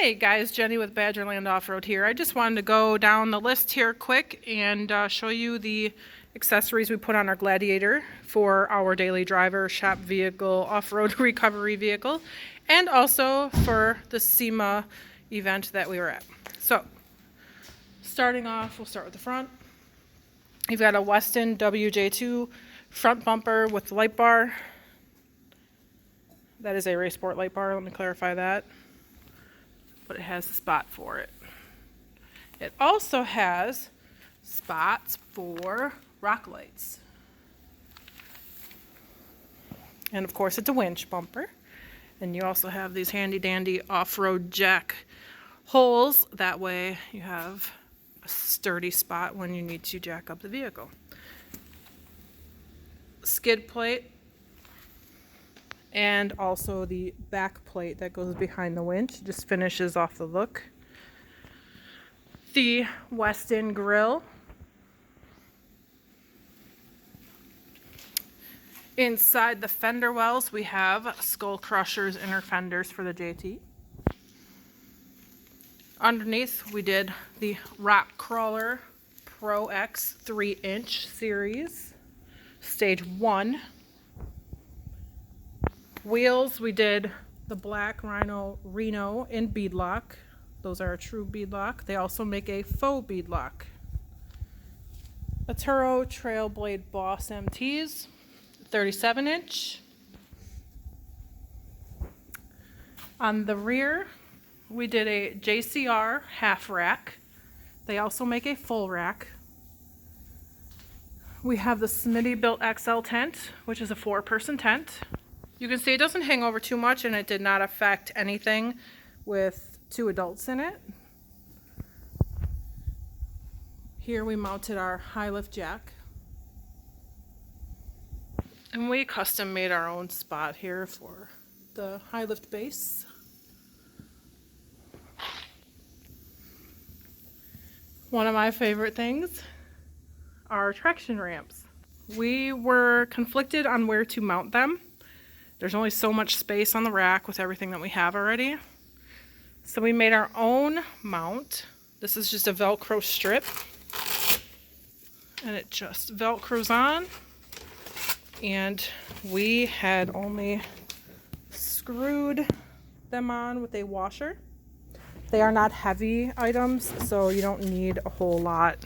Hey guys, Jenny with Badgerland Offroad here. I just wanted to go down the list here quick and show you the accessories we put on our Gladiator for our daily driver, shop vehicle, off-road recovery vehicle, and also for the SEMA event that we were at. So, starting off, we'll start with the front. You've got a Westin WJ2 front bumper with light bar. That is a RaceSport light bar, let me clarify that. But it has a spot for it. It also has spots for rock lights. And of course it's a winch bumper. And you also have these handy dandy off-road jack holes. That way you have a sturdy spot when you need to jack up the vehicle. Skid plate. And also the back plate that goes behind the winch, just finishes off the look. The Westin grill. Inside the fender wells we have skull crushers inner fenders for the JT. Underneath we did the Rock Krawler Pro X 3-inch series, stage 1. Wheels, we did the black Rhino in beadlock. Those are a true beadlock. They also make a faux beadlock. Atturo Trail Blade Boss MTs, 37-inch. On the rear, we did a JCR half rack. They also make a full rack. We have the Smitty built XL tent, which is a 4-person tent. You can see it doesn't hang over too much and it did not affect anything with 2 adults in it. Here we mounted our high lift jack. And we custom made our own spot here for the high lift base. One of my favorite things are traction ramps. We were conflicted on where to mount them. There's only so much space on the rack with everything that we have already. So we made our own mount. This is just a Velcro strip. And it just Velcros on. And we had only screwed them on with a washer. They are not heavy items, so you don't need a whole lot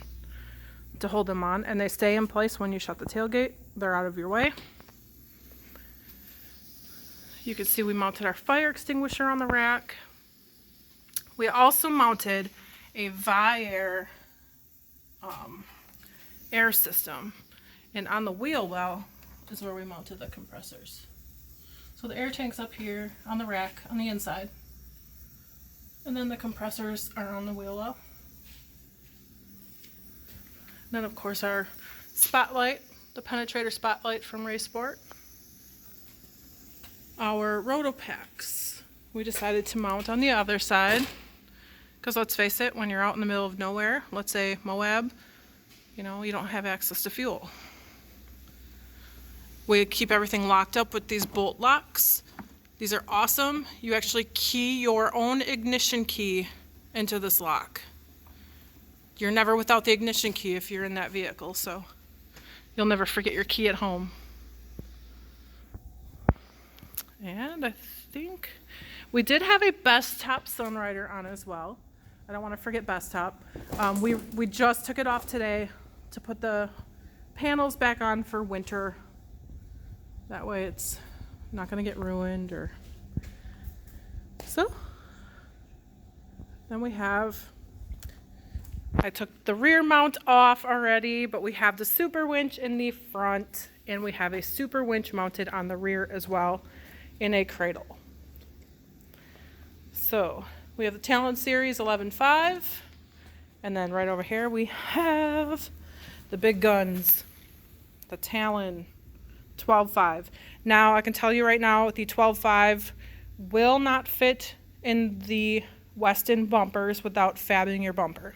to hold them on. And they stay in place when you shut the tailgate. They're out of your way. You can see we mounted our fire extinguisher on the rack. We also mounted a Viair air system. And on the wheel well is where we mounted the compressors. So the air tank's up here on the rack on the inside. And then the compressors are on the wheel well. Then of course our spotlight, the penetrator spotlight from RaceSport. Our rotopacks, we decided to mount on the other side because let's face it, when you're out in the middle of nowhere, let's say Moab, you don't have access to fuel. We keep everything locked up with these bolt locks. These are awesome. You actually key your own ignition key into this lock. You're never without the ignition key if you're in that vehicle, so you'll never forget your key at home. And I think we did have a Bestop Sunrider on as well. I don't want to forget Bestop. We just took it off today to put the panels back on for winter. That way it's not going to get ruined or so. Then we have, I took the rear mount off already, but we have the Superwinch in the front and we have a Superwinch mounted on the rear as well, in a cradle. So we have the Talon Series 11.5, and then right over here we have the big guns, the Talon 12.5. Now I can tell you right now the 12.5 will not fit in the Westin bumpers without fabbing your bumper.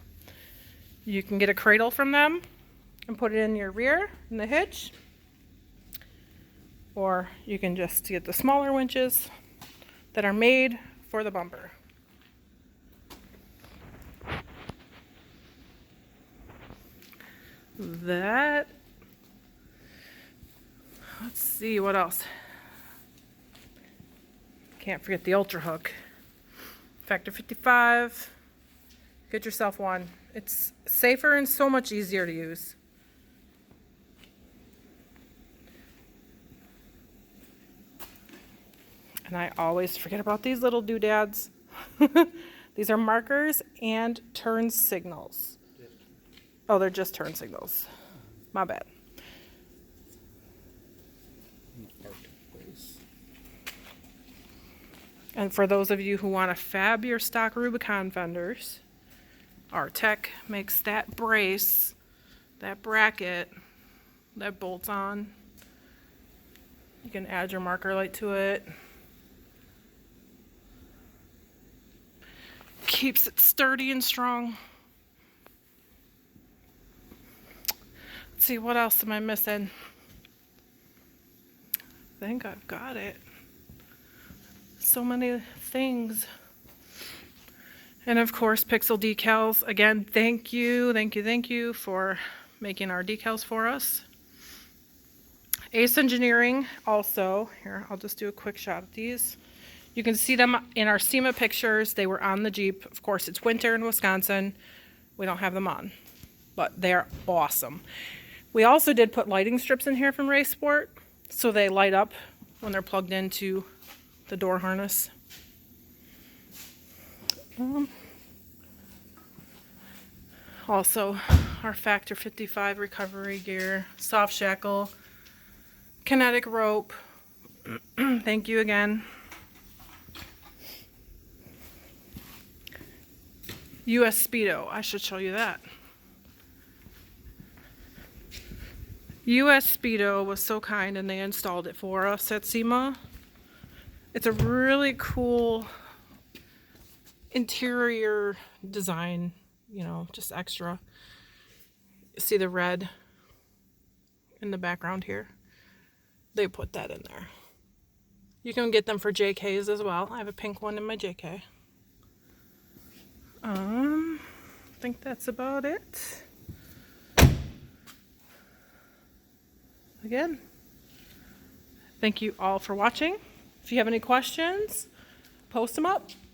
You can get a cradle from them and put it in your rear in the hitch. Or you can just get the smaller winches that are made for the bumper. that. Let's see what else. Can't forget the Ultra Hook. Factor 55. Get yourself one. It's safer and so much easier to use. And I always forget about these little doodads. These are markers and turn signals. Oh, they're just turn signals. My bad. And for those of you who want to fab your stock Rubicon fenders, our tech makes that brace, that bracket that bolts on. You can add your marker light to it. Keeps it sturdy and strong. Let's see, what else am I missing? I think I've got it. So many things. And of course, Pixel decals. Again, thank you for making our decals for us. Ace Engineering also. Here, I'll just do a quick shot of these. You can see them in our SEMA pictures. They were on the Jeep. Of course, it's winter in Wisconsin. We don't have them on, but they're awesome. We also did put lighting strips in here from RaceSport, so they light up when they're plugged into the door harness. Also, our Factor 55 recovery gear, soft shackle, kinetic rope. Thank you again. US Speedo, I should show you that. US Speedo was so kind and they installed it for us at SEMA. It's a really cool interior design, you know, just extra. See the red in the background here? They put that in there. You can get them for JKs as well. I have a pink one in my JK. I think that's about it. Again, thank you all for watching. If you have any questions, post them up.